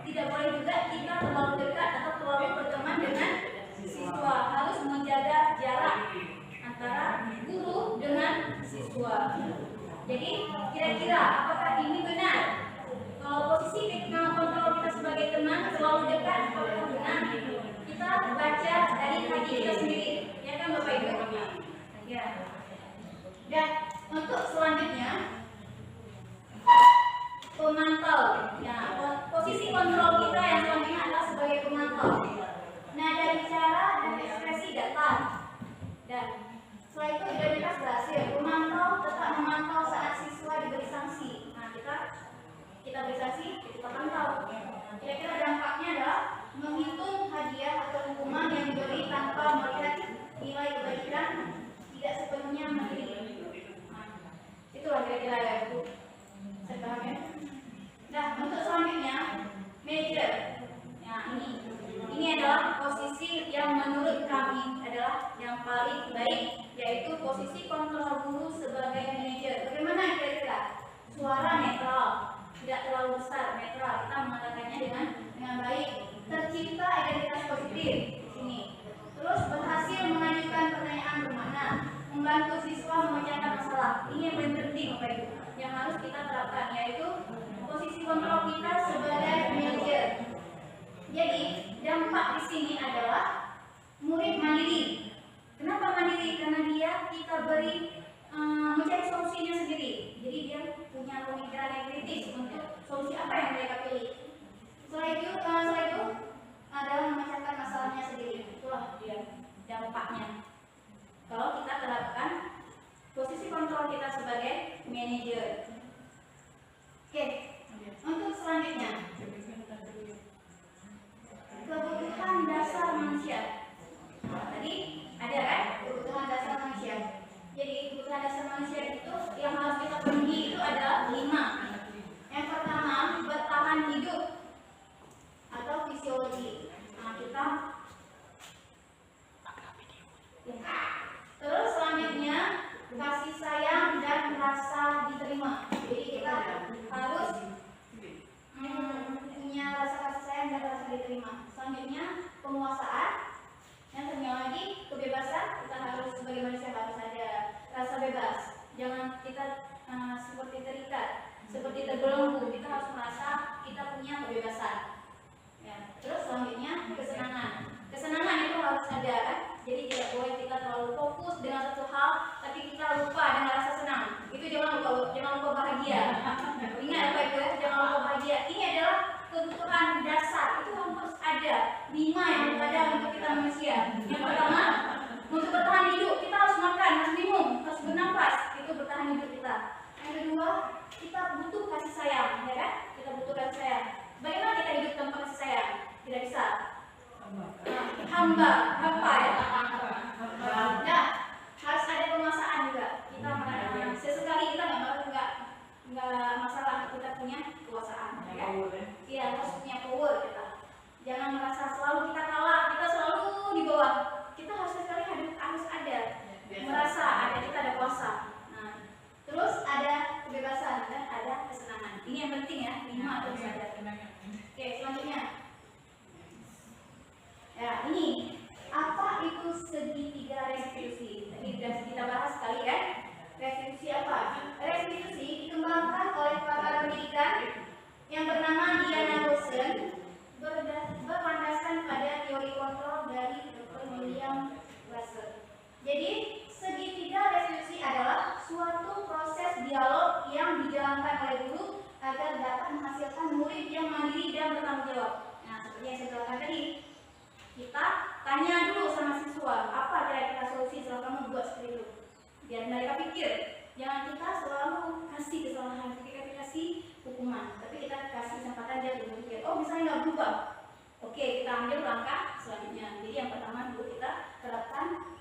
tidak boleh juga kita terlalu dekat atau terlalu berteman dengan siswa. Harus menjaga jarak antara guru dengan siswa. Jadi kira-kira apakah ini benar? Kalau posisi kontrol kita sebagai teman terlalu dekat, apakah benar? Kita baca dari hati kita sendiri, ya kan Bapak Ibu? Ya. Dan untuk selanjutnya pemantau. Ya, posisi kontrol kita yang selanjutnya adalah sebagai pemantau. Nada bicara dan ekspresi datang. Dan setelah itu identitas berhasil. Pemantau tetap memantau saat siswa diberi sanksi. Nah, kita beri sanksi, kita pantau. Kira-kira dampaknya adalah menghitung hadiah atau hukuman yang diberi tanpa melihat nilai kebaikan, tidak sepenuhnya mandiri. Nah, itulah kira-kira ya Bu. Saya paham ya. Nah, untuk selanjutnya manager. Nah, ini adalah posisi yang menurut kami adalah yang paling baik, yaitu posisi kontrol guru sebagai manajer. Bagaimana kira-kira? Suara netral, tidak terlalu besar, netral. Kita mengatakannya dengan baik. Tercipta identitas positif di sini. Terus berhasil mengajukan pertanyaan bermakna, membantu siswa memecahkan masalah. Ini yang paling penting Bapak Ibu, yang harus kita terapkan, yaitu posisi kontrol kita sebagai manajer. Jadi dampak di sini adalah murid mandiri. Kenapa mandiri? Karena kita beri mencari solusinya sendiri. Jadi dia punya pemikiran yang kritis untuk solusi apa yang mereka pilih. Setelah itu adalah memecahkan masalahnya sendiri. Itulah dia dampaknya. Kalau kita terapkan posisi kontrol kita sebagai manajer. Oke, untuk selanjutnya kebutuhan dasar manusia. Tadi ada kan kebutuhan dasar manusia. Jadi kebutuhan dasar manusia itu yang harus kita penuhi itu ada 5. Yang pertama, bertahan hidup atau fisiologi. Nah, terus selanjutnya kasih sayang dan rasa diterima. Jadi kita harus punya rasa kasih sayang dan rasa diterima. Selanjutnya penguasaan. Yang selanjutnya lagi kebebasan. Kita harus sebagai manusia harus ada rasa bebas. Jangan kita seperti terikat, seperti terbelenggu. Kita harus merasa kita punya kebebasan. Ya. Terus selanjutnya kesenangan. Kesenangan itu harus ada kan? Jadi tidak boleh kita terlalu fokus dengan satu hal, tapi kita lupa dengan rasa senang. Itu jangan lupa bahagia. Ingat apa itu ya? Jangan lupa bahagia. Ini adalah kebutuhan dasar. Itu harus ada 5 yang ada untuk kita manusia. Yang pertama, untuk bertahan hidup kita harus makan, harus minum, harus bernafas. Itu bertahan hidup kita. Yang kedua, kita butuh kasih sayang, ya kan? Kita butuh kasih sayang. Bagaimana kita hidup tanpa kasih sayang? Tidak bisa. Hamba ya. Nah, harus ada penguasaan juga. Kita sesekali kita nggak masalah kita punya kekuasaan, ya. Iya, harus punya power kita. Jangan merasa selalu kita kalah, kita selalu di bawah. Kita harus sekali harus ada merasa kita ada kuasa. Nah, terus ada kebebasan dan ada kesenangan. Ini yang penting ya, 5 harus ada. Oke, selanjutnya. Ya, ini apa itu segitiga restitusi? Tadi sudah kita bahas sekali kan? Restitusi apa? Restitusi dikembangkan oleh pakar pendidikan yang bernama Diana Rosen, berlandaskan pada teori kontrol dari Dr. William Glasser. Jadi, segitiga restitusi adalah suatu proses dialog yang dijalankan oleh guru agar dapat menghasilkan murid yang mandiri dan bertanggung jawab. Nah, seperti yang saya jelaskan tadi. Kita tanya dulu sama siswa, apa kira-kira solusi setelah kamu buat seperti itu? Biar mereka pikir. Jangan kita selalu kasih kesalahan, kita kasih hukuman, tapi kita kasih kesempatan dia berpikir. Oh, misalnya nggak berubah. Oke, kita ambil langkah selanjutnya. Jadi yang pertama dulu kita terapkan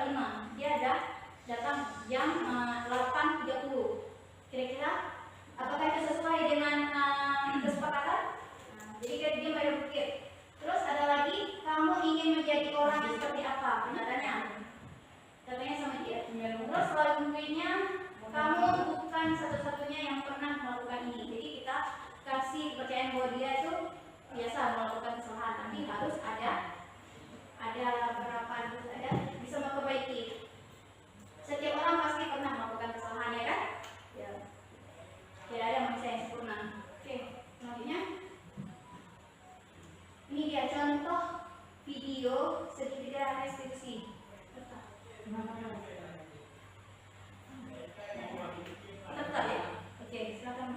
45, dia ada datang jam 8.30. Kira-kira apakah itu sesuai dengan kesepakatan? Jadi dia pada berpikir. Terus ada lagi, kamu ingin menjadi orang yang seperti apa? Kenyataannya katanya sama dia. Terus selanjutnya, kamu bukan satu-satunya yang pernah melakukan ini. Jadi kita kasih kepercayaan bahwa dia itu biasa melakukan kesalahan, tapi harus ada berapa harus ada bisa memperbaiki. Setiap orang pasti pernah melakukan kesalahan, ya kan? Ya. Tidak ada manusia yang sempurna. Oke, selanjutnya ini dia contoh video segitiga restitusi. Tetap ya? Oke, silakan.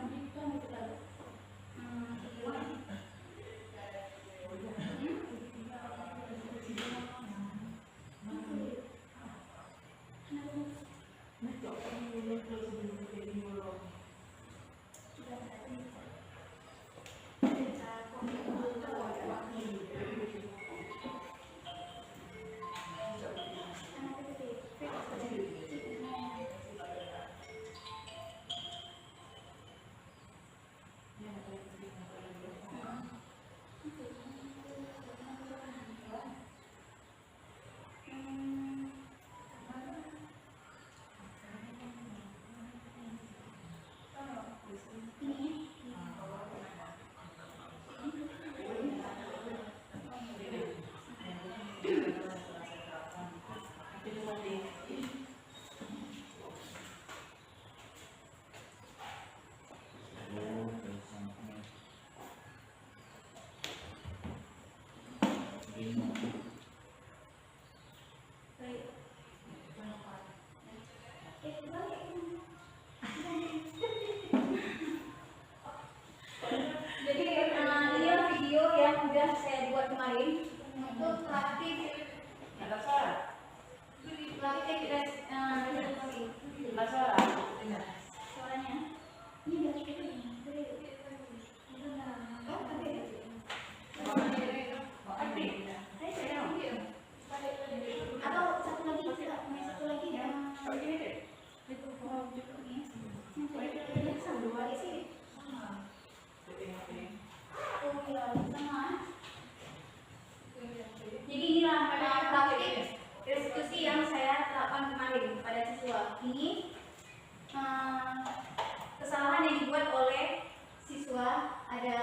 Kesalahan yang dibuat oleh siswa ada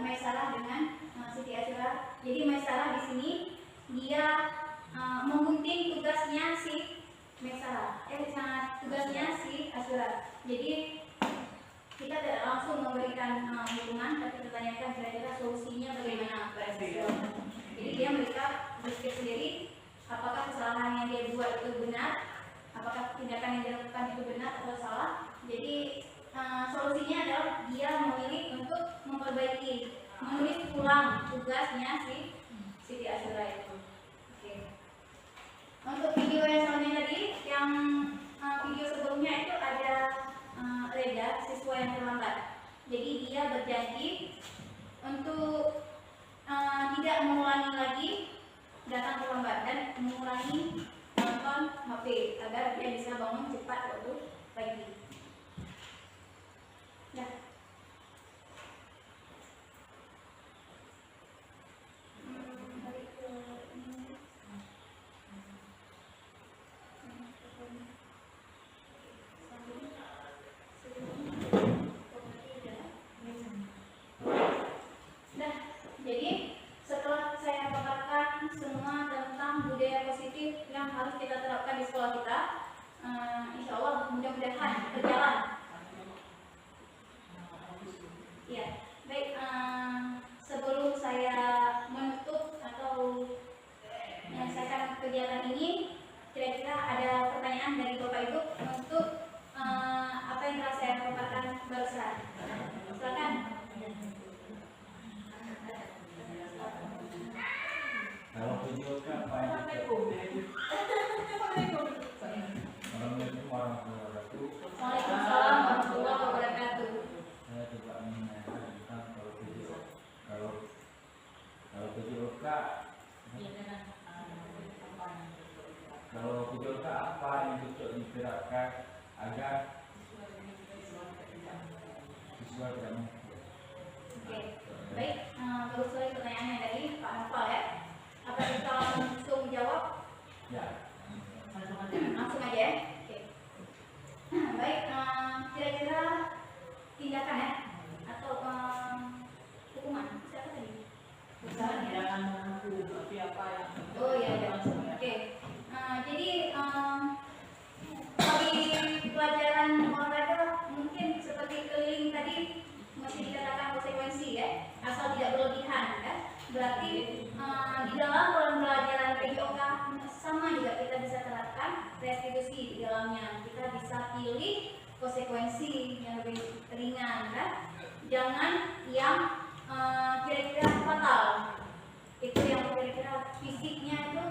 Maisarah dengan Siti Asyura. Jadi Maisarah di sini dia menggunting tugasnya si Maisarah, tugasnya si Asyura. Jadi kita tidak langsung memberikan hukuman, tapi ditanyakan kira-kira solusinya bagaimana pada siswa. Jadi dia mereka berpikir sendiri apakah kesalahan yang dia buat itu benar, apakah tindakan yang dilakukan itu benar atau salah. Jadi solusinya adalah dia memilih untuk memperbaiki, menulis ulang tugasnya si Siti Asyura itu. Oke. Untuk video yang selanjutnya tadi, yang video sebelumnya itu ada Reda, siswa yang terlambat. Jadi dia berjanji untuk tidak mengulangi lagi datang terlambat dan mengurangi nonton HP agar dia bisa bangun cepat waktu pagi. Ya. Jadi setelah saya paparkan semua tentang budaya positif yang harus kita terapkan di sekolah kita, insya Allah mudah-mudahan berjalan. Ya, baik. Sebelum saya menutup atau menyelesaikan kegiatan ini, kira-kira ada pertanyaan dari Bapak Ibu untuk apa yang telah saya paparkan barusan. Silakan. Assalamualaikum warahmatullahi wabarakatuh. Waalaikumsalam PJOK apa yang cocok diterapkan agar siswa tidak mampu? Oke, baik, terus lagi pertanyaannya tadi Pak Novel ya. Apa kita langsung jawab? Ya. Langsung aja ya. Oke. Baik, kira-kira tindakan ya atau hukuman siapa tadi? Jangan menunggu seperti apa yang Oh iya, iya. Oke. Jadi bagi pelajaran olahraga mungkin seperti keliling tadi masih dikatakan konsekuensi ya, asal tidak berlebihan ya. Berarti di dalam pembelajaran PJOK sama juga kita bisa terapkan restitusi di dalamnya. Kita bisa pilih konsekuensi yang lebih ringan kan. Jangan yang kira-kira fatal. Itu yang kira-kira fisiknya itu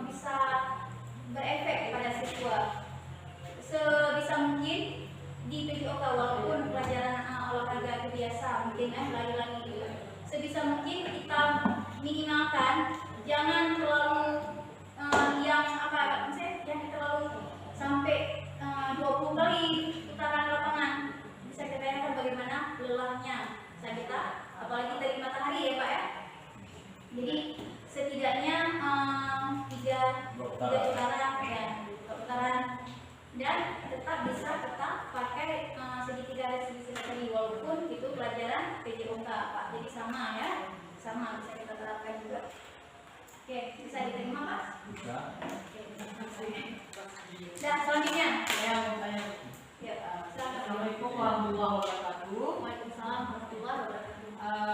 bisa berefek pada siswa. Sebisa mungkin di PJOK walaupun pelajaran olahraga itu biasa mungkin lari-lari gitu, sebisa mungkin kita minimalkan, jangan terlalu yang apa misalnya yang terlalu sampai 20 kali putaran lapangan. Bisa kita bayangkan bagaimana lelahnya kita, apalagi dari matahari ya Pak ya. Jadi setidaknya tiga putaran ya, putaran, dan tetap bisa pakai segitiga restitusi tadi walaupun itu pelajaran PJOK Pak. Jadi sama ya, sama bisa kita terapkan juga. Oke, bisa diterima Pak? Bisa. Oke, dan selanjutnya saya mau tanya. ya, silakan. Assalamualaikum warahmatullahi wabarakatuh. Waalaikumsalam warahmatullahi wabarakatuh.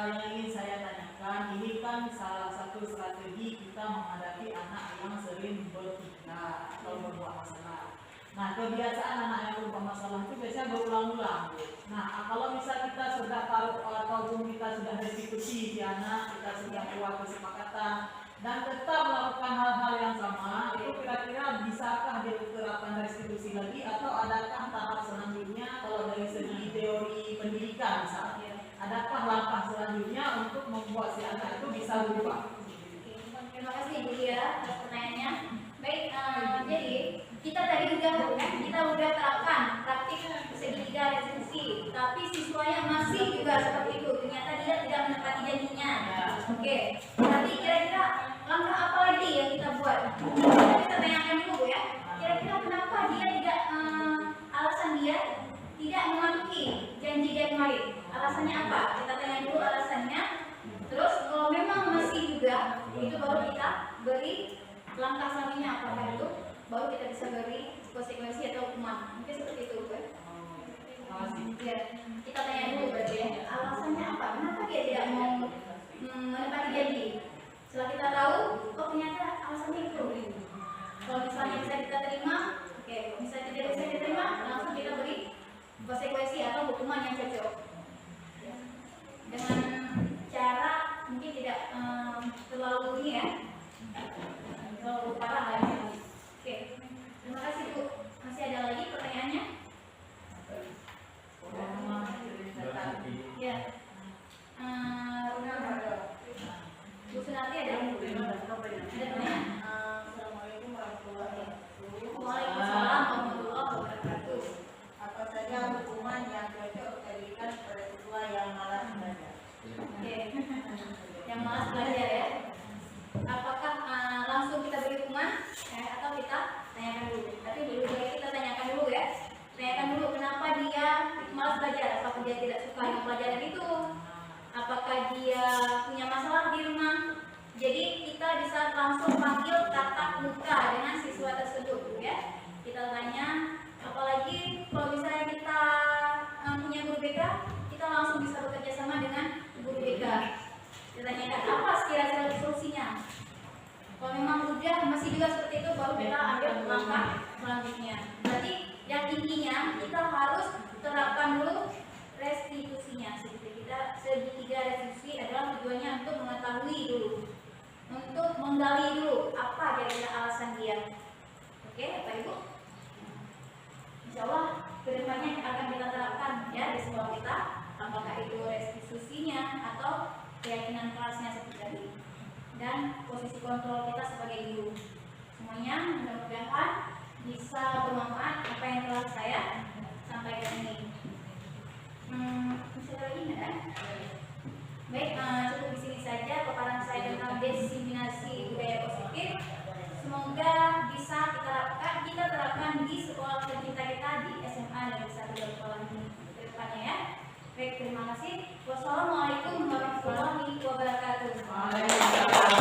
Yang ingin saya tanyakan, ini kan salah satu strategi kita menghadapi anak yang sering bertingkah atau berbuat masalah. Nah, kebiasaan anak yang berbuat masalah itu biasanya berulang-ulang. Nah, kalau misal kita sudah taruh ataupun kita sudah restitusi di anak, kita sudah buat kesepakatan dan tetap melakukan hal-hal yang sama, itu kira-kira bisakah diterapkan restitusi lagi atau adakah tahap selanjutnya kalau dari segi teori pendidikan misalnya? Adakah langkah selanjutnya untuk membuat si anak itu bisa berubah? Terima kasih Bu Lia atas pertanyaannya. Baik, jadi kita tadi udah terapkan praktik segitiga restitusi, tapi siswanya masih juga seperti itu. Ternyata dia tidak menepati janjinya. Oke, berarti kira-kira langkah apa lagi yang kita buat? Kita bisa tanyakan dulu ya. Kira-kira kenapa dia tidak alasan dia tidak mematuhi janji dia kemarin? Alasannya apa? Kita tanya dulu alasannya. Terus kalau memang masih juga, itu baru kita beri langkah selanjutnya apakah itu, baru kita bisa beri konsekuensi atau hukuman. Mungkin seperti itu kan? Ya, kita tanya dulu berarti ya. Alasannya apa? Kenapa dia tidak mau menepati janji? Setelah kita tahu, oh ternyata alasannya itu. Kalau misalnya bisa kita terima, oke. Misalnya tidak bisa diterima, langsung kita beri konsekuensi atau hukuman yang cocok. Dengan cara mungkin tidak terlalu ini ya, terlalu parah lah ya. Oke, terima kasih Bu. Masih ada lagi pertanyaannya? Ya. Bu Sunarti ada pertanyaan? Assalamualaikum warahmatullahi wabarakatuh. Waalaikumsalam warahmatullahi wabarakatuh. Apa saja hukuman yang cocok diberikan kepada siswa yang malas belajar? Oke, yang malas belajar ya. Apakah langsung kita beri hukuman atau kita tanyakan dulu? Tapi dulu kita tanyakan dulu ya. Tanyakan dulu kenapa dia malas belajar. Apakah dia tidak suka dengan pelajaran itu? Apakah dia punya masalah di rumah? Jadi kita bisa langsung panggil tatap muka dengan siswa tersebut ya. Kita tanya, apalagi kalau misalnya kita punya guru BK, kita langsung bisa bekerja sama dengan guru BK. Kita tanyakan apa kira-kira solusinya. Kalau memang udah masih juga seperti itu, baru kita ambil langkah selanjutnya. Berarti yang intinya kita harus terapkan dulu restitusinya. Segitiga restitusi adalah tujuannya untuk mengetahui dulu, untuk menggali dulu apa kira-kira alasan dia. Oke, Bapak Ibu. Insya Allah kedepannya akan kita terapkan ya di sekolah kita, apakah itu restitusinya atau keyakinan kelasnya seperti tadi, dan posisi kontrol kita sebagai guru. Semuanya mudah-mudahan ya. Baik, cukup di sini saja paparan saya tentang diseminasi budaya positif. Semoga bisa kita terapkan di sekolah tercinta kita di SMA Negeri 1 Darussalaam ini ke depannya ya. Baik, terima kasih. Wassalamualaikum warahmatullahi wabarakatuh. Wabarakatuh.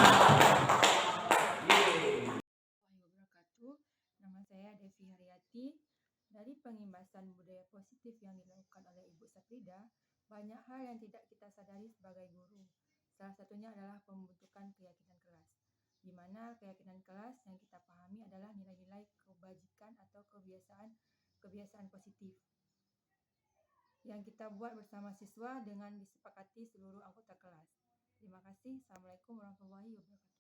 Nama saya Devi Haryati. Dari pengimbasan budaya positif yang dilakukan oleh Ibu Saprida, banyak hal yang tidak kita sadari sebagai guru. Salah satunya adalah pembentukan keyakinan kelas, di mana keyakinan kelas yang kita pahami adalah nilai-nilai kebajikan atau kebiasaan positif yang kita buat bersama siswa dengan disepakati seluruh anggota kelas. Terima kasih. Assalamualaikum warahmatullahi wabarakatuh.